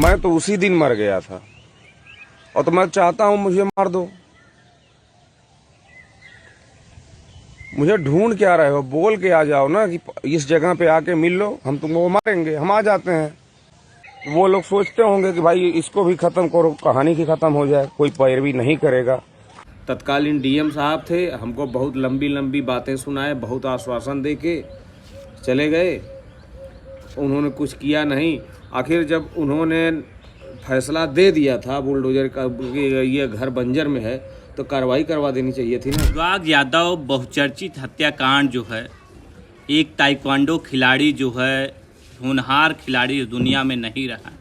मैं तो उसी दिन मर गया था और तो मैं चाहता हूं मुझे मार दो। मुझे ढूंढ क्या रहे हो? बोल के आ जाओ ना कि इस जगह पे आके मिल लो, हम तुमको मारेंगे। हम आ जाते हैं। वो लोग सोचते होंगे कि भाई इसको भी खत्म करो, कहानी की खत्म हो जाए, कोई पैरवी नहीं करेगा। तत्कालीन डीएम साहब थे, हमको बहुत लंबी लंबी बातें सुनाए, बहुत आश्वासन दे के चले गए। उन्होंने कुछ किया नहीं। आखिर जब उन्होंने फैसला दे दिया था बुलडोजर का ये घर बंजर में है, तो कार्रवाई करवा देनी चाहिए थी ना। अनुराग यादव बहुचर्चित हत्याकांड जो है, एक ताइक्वांडो खिलाड़ी जो है, होनहार खिलाड़ी इस दुनिया में नहीं रहा,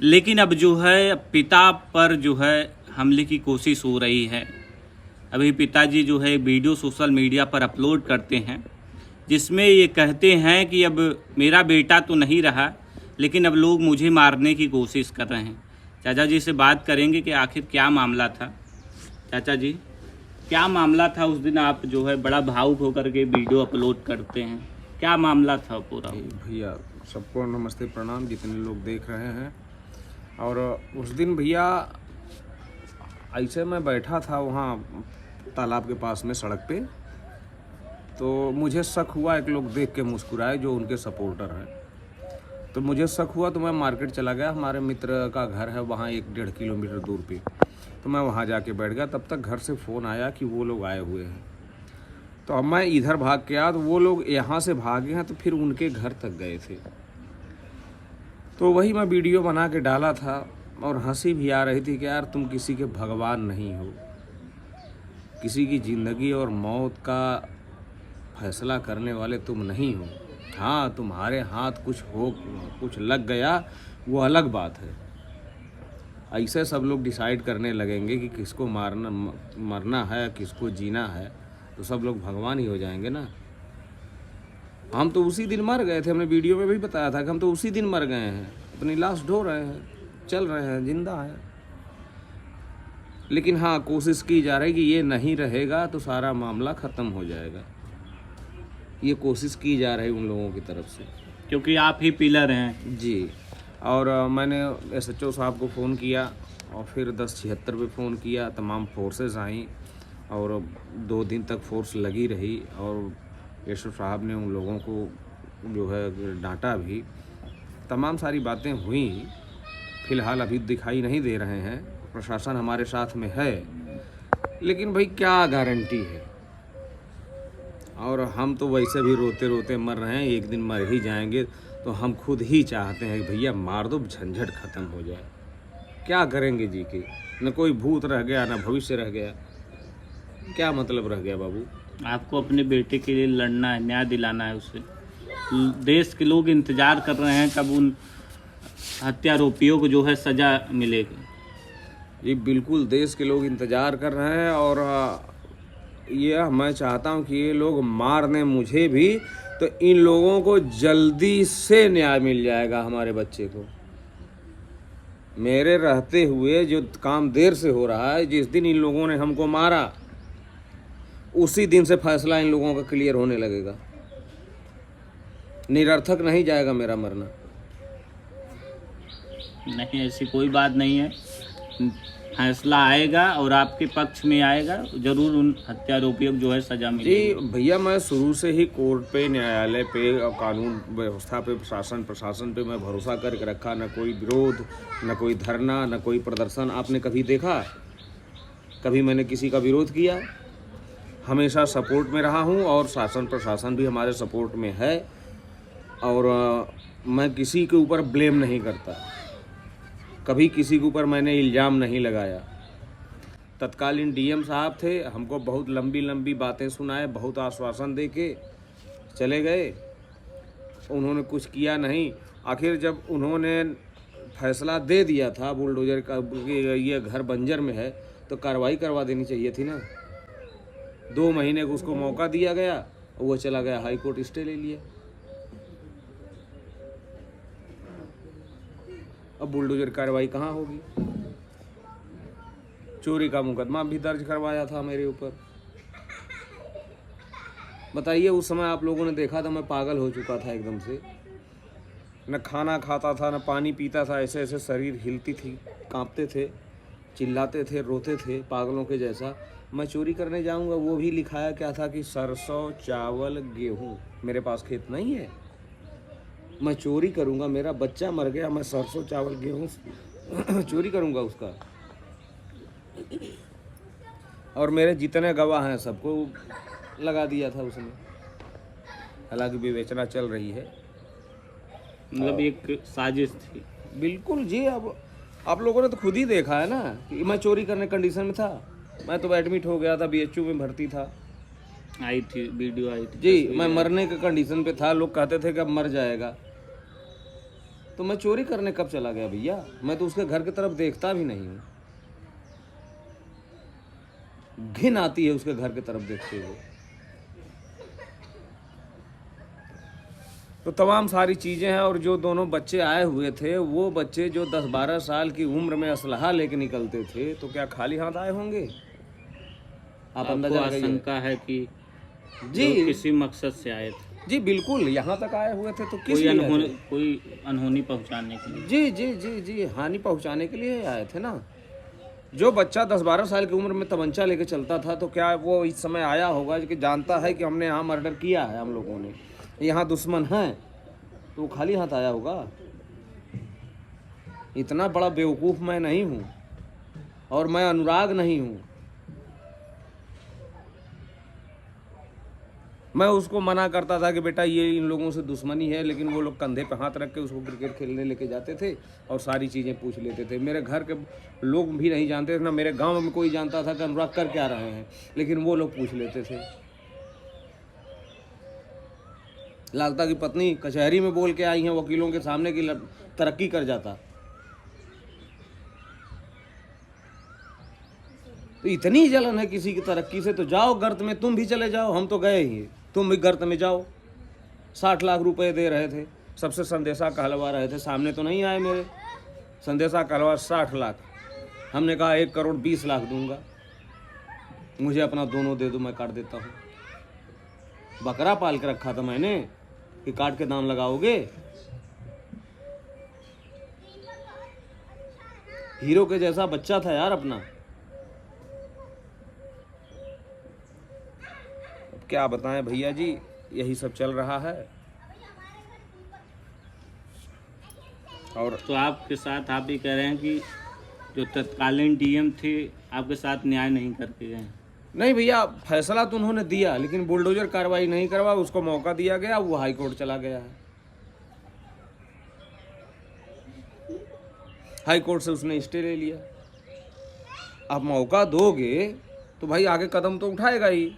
लेकिन अब जो है पिता पर जो है हमले की कोशिश हो रही है। अभी पिताजी जो है वीडियो सोशल मीडिया पर अपलोड करते हैं, जिसमें ये कहते हैं कि अब मेरा बेटा तो नहीं रहा, लेकिन अब लोग मुझे मारने की कोशिश कर रहे हैं। चाचा जी से बात करेंगे कि आखिर क्या मामला था। चाचा जी, क्या मामला था उस दिन? आप जो है बड़ा भावुक होकर के वीडियो अपलोड करते हैं, क्या मामला था पूरा? भैया सबको नमस्ते प्रणाम, जितने लोग देख रहे हैं। और उस दिन भैया ऐसे मैं बैठा था वहाँ तालाब के पास में सड़क पे, तो मुझे शक हुआ, एक लोग देख के मुस्कुराए जो उनके सपोर्टर हैं। तो मुझे शक हुआ तो मैं मार्केट चला गया। हमारे मित्र का घर है वहाँ 1-1.5 किलोमीटर दूर पे, तो मैं वहाँ जाके बैठ गया। तब तक घर से फ़ोन आया कि वो लोग आए हुए हैं। तो अब मैं इधर भाग के आया, तो वो लोग यहाँ से भागे हैं, तो फिर उनके घर तक गए थे। तो वही मैं वीडियो बना के डाला था और हंसी भी आ रही थी कि यार तुम किसी के भगवान नहीं हो, किसी की ज़िंदगी और मौत का फैसला करने वाले तुम नहीं हो। हाँ, तुम्हारे हाथ कुछ लग गया, वो अलग बात है। ऐसे सब लोग डिसाइड करने लगेंगे कि किसको मरना है, किसको जीना है, तो सब लोग भगवान ही हो जाएंगे ना। हम तो उसी दिन मर गए थे, हमने वीडियो में भी बताया था कि हम तो उसी दिन मर गए हैं, अपनी लाश ढो रहे हैं, चल रहे हैं, जिंदा है। लेकिन हाँ, कोशिश की जा रही है कि ये नहीं रहेगा तो सारा मामला ख़त्म हो जाएगा। ये कोशिश की जा रही उन लोगों की तरफ से, क्योंकि आप ही पिलर हैं जी। और मैंने SHO साहब को फ़ोन किया और फिर 1076 पे फ़ोन किया। तमाम फोर्सेस आई और 2 दिन तक फोर्स लगी रही और SHO साहब ने उन लोगों को जो है डांटा भी। तमाम सारी बातें हुई। फ़िलहाल अभी दिखाई नहीं दे रहे हैं, प्रशासन हमारे साथ में है, लेकिन भाई क्या गारंटी है। और हम तो वैसे भी रोते रोते मर रहे हैं, एक दिन मर ही जाएंगे। तो हम खुद ही चाहते हैं कि भैया मार दो, झंझट ख़त्म हो जाए। क्या करेंगे जी के? न कोई भूत रह गया, न भविष्य रह गया, क्या मतलब रह गया बाबू? आपको अपने बेटे के लिए लड़ना है, न्याय दिलाना है उसे। देश के लोग इंतज़ार कर रहे हैं कब उन हत्यारोपियों को जो है सज़ा मिलेगी। ये बिल्कुल देश के लोग इंतज़ार कर रहे हैं। और ये मैं चाहता हूँ कि ये लोग मार दें मुझे भी, तो इन लोगों को जल्दी से न्याय मिल जाएगा। हमारे बच्चे को मेरे रहते हुए जो काम देर से हो रहा है, जिस दिन इन लोगों ने हमको मारा उसी दिन से फैसला इन लोगों का क्लियर होने लगेगा। निरर्थक नहीं जाएगा मेरा मरना। नहीं, ऐसी कोई बात नहीं है, फैसला आएगा और आपके पक्ष में आएगा, जरूर उन हत्यारोपियों को जो है सजा मिलेगी। जी भैया, मैं शुरू से ही कोर्ट पे, न्यायालय पे और कानून व्यवस्था पे, प्रशासन पे मैं भरोसा करके रखा। न कोई विरोध, न कोई धरना, न कोई प्रदर्शन आपने कभी देखा? कभी मैंने किसी का विरोध किया? हमेशा सपोर्ट में रहा हूँ और शासन प्रशासन भी हमारे सपोर्ट में है। और मैं किसी के ऊपर ब्लेम नहीं करता, कभी किसी के ऊपर मैंने इल्ज़ाम नहीं लगाया। तत्कालीन डीएम साहब थे, हमको बहुत लंबी लंबी बातें सुनाए, बहुत आश्वासन दे के चले गए। उन्होंने कुछ किया नहीं। आखिर जब उन्होंने फैसला दे दिया था बुलडोजर का ये घर बंजर में है, तो कार्रवाई करवा देनी चाहिए थी ना। 2 महीने को उसको मौका दिया गया, वो चला गया हाई कोर्ट, स्टे ले लिया। अब बुलडोजर कार्रवाई कहाँ होगी? चोरी का मुकदमा भी दर्ज करवाया था मेरे ऊपर। बताइए, उस समय आप लोगों ने देखा था मैं पागल हो चुका था एकदम से। न खाना खाता था, न पानी पीता था, ऐसे ऐसे शरीर हिलती थी, कांपते थे, चिल्लाते थे, रोते थे पागलों के जैसा। मैं चोरी करने जाऊंगा, वो भी लिखाया क्या था कि सरसों, चावल, गेहूँ। मेरे पास खेत नहीं है, मैं चोरी करूंगा, मेरा बच्चा मर गया, मैं सरसों, चावल, गेहूँ चोरी करूंगा उसका। और मेरे जितने गवाह हैं सबको लगा दिया था उसने। हालांकि विवेचना चल रही है। मतलब एक साजिश थी। बिल्कुल जी। अब आप लोगों ने तो खुद ही देखा है ना कि मैं चोरी करने कंडीशन में था। मैं तो एडमिट हो गया था, BHU में भर्ती था आई थी, वीडियो आई थी जी। मैं मरने के कंडीशन पे था, लोग कहते थे कि अब मर जाएगा। तो मैं चोरी करने कब चला गया भैया? मैं तो उसके घर की तरफ देखता भी नहीं हूँ, घिन आती है उसके घर की तरफ देखते हुए। तो तमाम सारी चीज़ें हैं। और जो दोनों बच्चे आए हुए थे, वो बच्चे जो 10-12 साल की उम्र में असलहा लेके निकलते थे, तो क्या खाली हाथ आए होंगे? आप अंदाजा लगाइए। आशंका है कि जी जो किसी मकसद से आए थे, जी बिल्कुल, यहाँ तक आए हुए थे तो किस कोई लिए आए अनहोनी, थे? कोई अनहोनी पहुंचाने के लिए। जी जी जी जी, हानि पहुँचाने के लिए आए थे ना। जो बच्चा 10-12 साल की उम्र में तमंचा लेके चलता था, तो क्या वो इस समय आया होगा कि जानता है कि हमने यहाँ मर्डर किया है, हम लोगों ने यहाँ दुश्मन हैं, तो वो खाली हाथ आया होगा? इतना बड़ा बेवकूफ़ मैं नहीं हूँ, और मैं अनुराग नहीं हूँ। मैं उसको मना करता था कि बेटा ये इन लोगों से दुश्मनी है, लेकिन वो लोग कंधे पे हाथ रख के उसको क्रिकेट खेलने लेके जाते थे और सारी चीज़ें पूछ लेते थे। मेरे घर के लोग भी नहीं जानते थे, ना मेरे गांव में कोई जानता था कि अनुराग कर क्या रहे हैं, लेकिन वो लोग पूछ लेते थे। लगता कि पत्नी कचहरी में बोल के आई हैं वकीलों के सामने की तरक्की कर जाता। तो इतनी जलन है किसी की तरक्की से, तो जाओ गर्त में, तुम भी चले जाओ। हम तो गए ही, तुम भी गर्त में जाओ। 60 लाख रुपए दे रहे थे, सबसे संदेशा कहलवा रहे थे, सामने तो नहीं आए मेरे। संदेशा कहलवा 60 लाख, हमने कहा 1 करोड़ 20 लाख दूंगा, मुझे अपना दोनों दे दो, मैं काट देता हूँ। बकरा पाल के रखा था मैंने कि काट के दाम लगाओगे। हीरो के जैसा बच्चा था यार अपना। क्या बताएं भैया जी, यही सब चल रहा है। और तो आपके साथ आप ही कह रहे हैं कि जो तत्कालीन DM थे आपके साथ न्याय नहीं करके गए? नहीं भैया, फैसला तो उन्होंने दिया, लेकिन बुलडोजर कार्रवाई नहीं करवा, उसको मौका दिया गया, वो हाई कोर्ट चला गया है। हाई कोर्ट से उसने स्टे ले लिया। आप मौका दोगे तो भाई आगे कदम तो उठाएगा ही।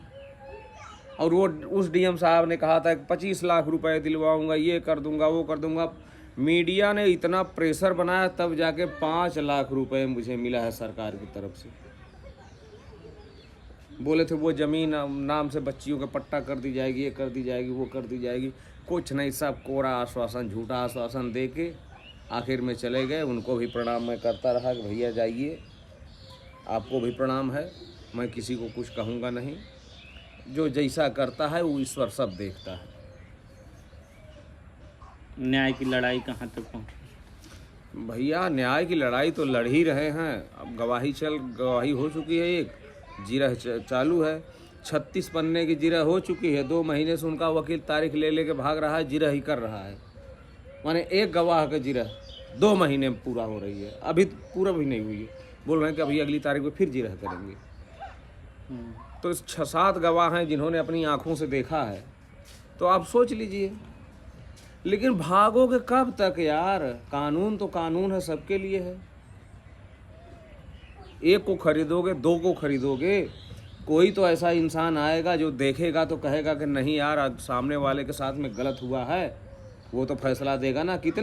और वो उस DM साहब ने कहा था कि 25 लाख रुपए दिलवाऊंगा, ये कर दूंगा, वो कर दूंगा। मीडिया ने इतना प्रेशर बनाया, तब जाके 5 लाख रुपए मुझे मिला है सरकार की तरफ से। बोले थे वो ज़मीन नाम से बच्चियों का पट्टा कर दी जाएगी, ये कर दी जाएगी, वो कर दी जाएगी। कुछ नहीं, सब कोरा आश्वासन, झूठा आश्वासन दे के आखिर में चले गए। उनको भी प्रणाम मैं करता रहा कि भैया जाइए, आपको भी प्रणाम है, मैं किसी को कुछ कहूँगा नहीं। जो जैसा करता है वो ईश्वर सब देखता है। न्याय की लड़ाई कहाँ तक पहुँची? भैया न्याय की लड़ाई तो लड़ ही रहे हैं। अब गवाही हो चुकी है, एक जिरह चालू है, 36 पन्ने की जिरह हो चुकी है। 2 महीने से उनका वकील तारीख ले लेके भाग रहा है, जिरह ही कर रहा है। माने एक गवाह का जिरह 2 महीने में पूरा हो रही है, अभी पूरा भी नहीं हुई है। बोल रहे हैं कि अभी अगली तारीख में फिर जिरह करेंगे। तो 6-7 गवाह हैं जिन्होंने अपनी आंखों से देखा है, तो आप सोच लीजिए। लेकिन भागोगे कब तक यार? कानून तो कानून है, सबके लिए है। एक को खरीदोगे, 2 को खरीदोगे? कोई तो ऐसा इंसान आएगा जो देखेगा तो कहेगा कि नहीं यार, आज सामने वाले के साथ में गलत हुआ है, वो तो फैसला देगा ना। कितने